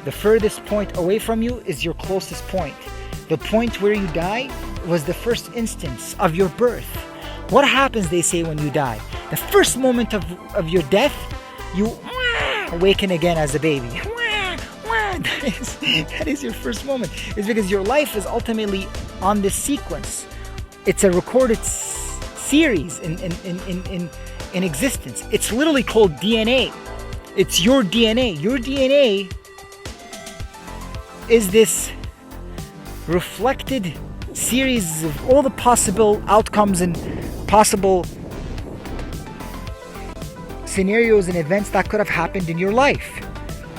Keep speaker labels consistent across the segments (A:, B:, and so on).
A: The furthest point away from you is your closest point. The point where you die was the first instance of your birth. What happens, they say, when you die? The first moment of your death, you awaken again as a baby. That is your first moment. It's because your life is ultimately on this sequence. It's a recorded series in existence. It's literally called DNA. It's your DNA. Your DNA is this reflected series of all the possible outcomes and possible scenarios and events that could have happened in your life.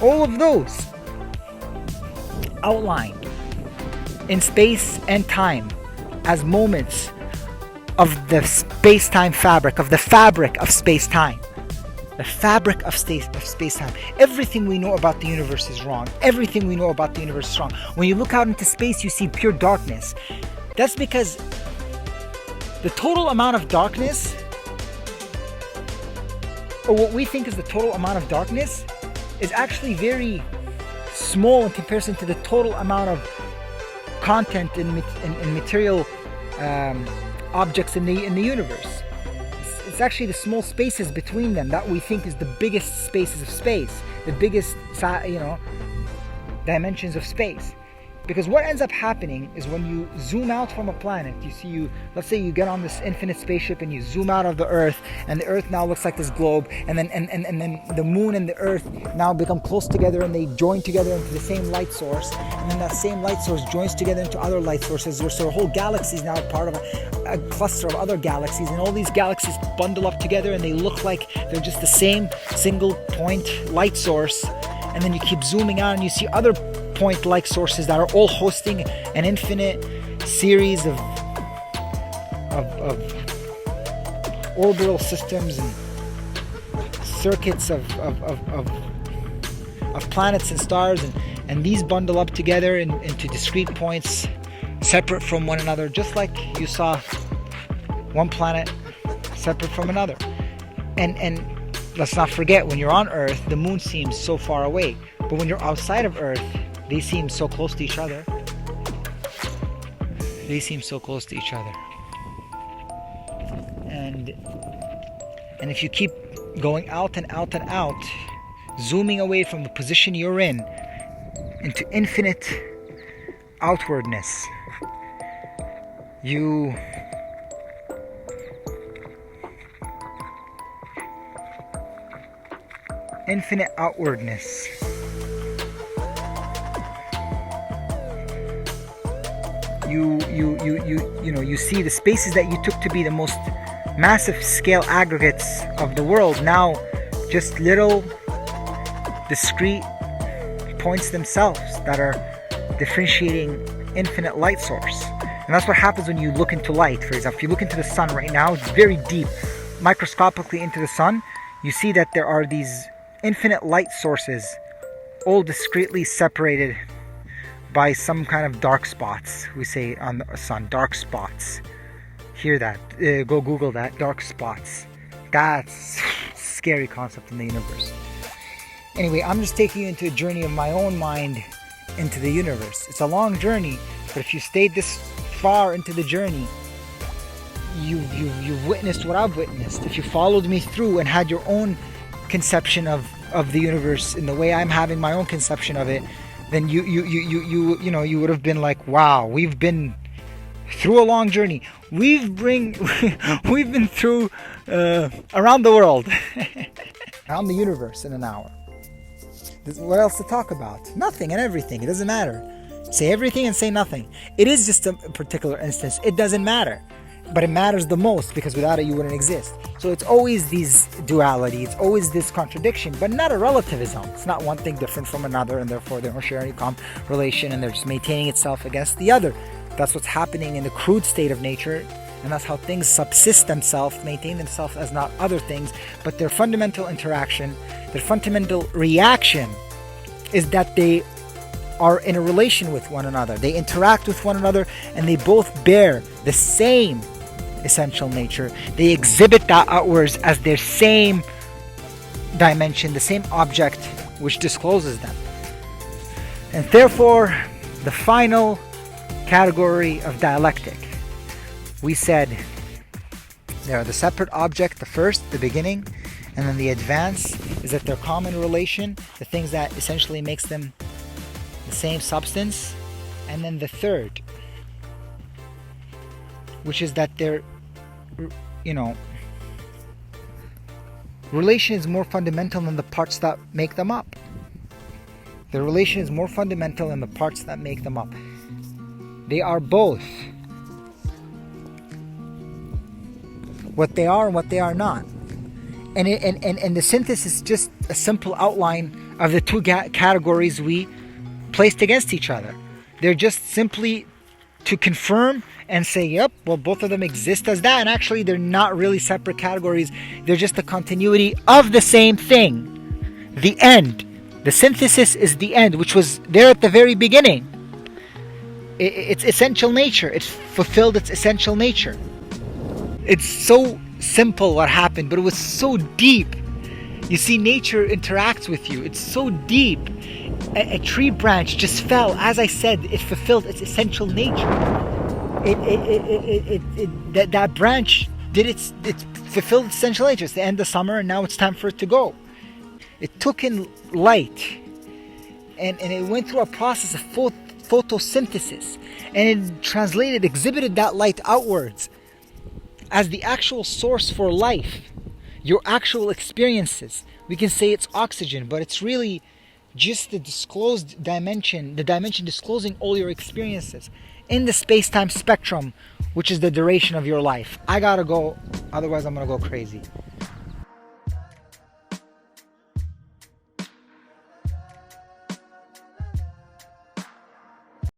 A: All of those outlined in space and time as moments of the space-time fabric, of the fabric of space-time. The fabric of space-time. Everything we know about the universe is wrong. Everything we know about the universe is wrong. When you look out into space, you see pure darkness. That's because the total amount of darkness, or what we think is the total amount of darkness, is actually very small in comparison to the total amount of content and material objects in the universe. It's actually the small spaces between them that we think is the biggest spaces of space, the biggest dimensions of space. Because what ends up happening is when you zoom out from a planet, let's say you get on this infinite spaceship and you zoom out of the Earth, and the Earth now looks like this globe, and then the moon and the Earth now become close together and they join together into the same light source, and then that same light source joins together into other light sources, so a whole galaxy is now part of a cluster of other galaxies, and all these galaxies bundle up together and they look like they're just the same single point light source. And then you keep zooming out and you see other point-like sources that are all hosting an infinite series of orbital systems and circuits of planets and stars, and these bundle up together into discrete points separate from one another, just like you saw one planet separate from another. And let's not forget, when you're on Earth, the moon seems so far away. But when you're outside of Earth, they seem so close to each other. They seem so close to each other. And if you keep going out and out and out, zooming away from the position you're in into infinite outwardness, infinite outwardness. You see the spaces that you took to be the most massive scale aggregates of the world now just little discrete points themselves that are differentiating infinite light source. And that's what happens when you look into light. For example, if you look into the sun right now, it's very deep, microscopically into the sun, you see that there are these infinite light sources, all discretely separated by some kind of dark spots. We say on the sun, dark spots. Hear that? Go Google that, dark spots. That's a scary concept in the universe. Anyway, I'm just taking you into a journey of my own mind into the universe. It's a long journey, but if you stayed this far into the journey, you've witnessed what I've witnessed. If you followed me through and had your own conception of the universe in the way I'm having my own conception of it, then you would have been like, wow, we've been through a long journey. We've been through around the world, around the universe in an hour. What else to talk about? Nothing and everything. It doesn't matter. Say everything and say nothing. It is just a particular instance. It doesn't matter. But it matters the most, because without it you wouldn't exist. So it's always these duality, it's always this contradiction, but not a relativism. It's not one thing different from another, and therefore they don't share any relation, and they're just maintaining itself against the other. That's what's happening in the crude state of nature, and that's how things subsist themselves, maintain themselves as not other things, but their fundamental interaction, their fundamental reaction is that they are in a relation with one another. They interact with one another, and they both bear the same essential nature. They exhibit that outwards as their same dimension, the same object which discloses them. And therefore, the final category of dialectic, we said there are the separate object, the first, the beginning, and then the advance is that their common relation, the things that essentially makes them the same substance, and then the third, which is that their, relation is more fundamental than the parts that make them up. The relation is more fundamental than the parts that make them up. They are both what they are and what they are not. And the synthesis is just a simple outline of the two categories we placed against each other. They're just simply to confirm and say, yep, well, both of them exist as that. And actually, they're not really separate categories. They're just a continuity of the same thing. The end. The synthesis is the end, which was there at the very beginning. Its essential nature. It's fulfilled its essential nature. It's so simple what happened, but it was so deep. You see, nature interacts with you. It's so deep. A tree branch just fell. As I said, it fulfilled its essential nature. That branch did it fulfilled its essential nature. It's the end of summer, and now it's time for it to go. It took in light, and it went through a process of photosynthesis, and it exhibited that light outwards as the actual source for life, your actual experiences. We can say it's oxygen, but it's really just the disclosed dimension, the dimension disclosing all your experiences in the space-time spectrum, which is the duration of your life. I gotta go, otherwise I'm gonna go crazy.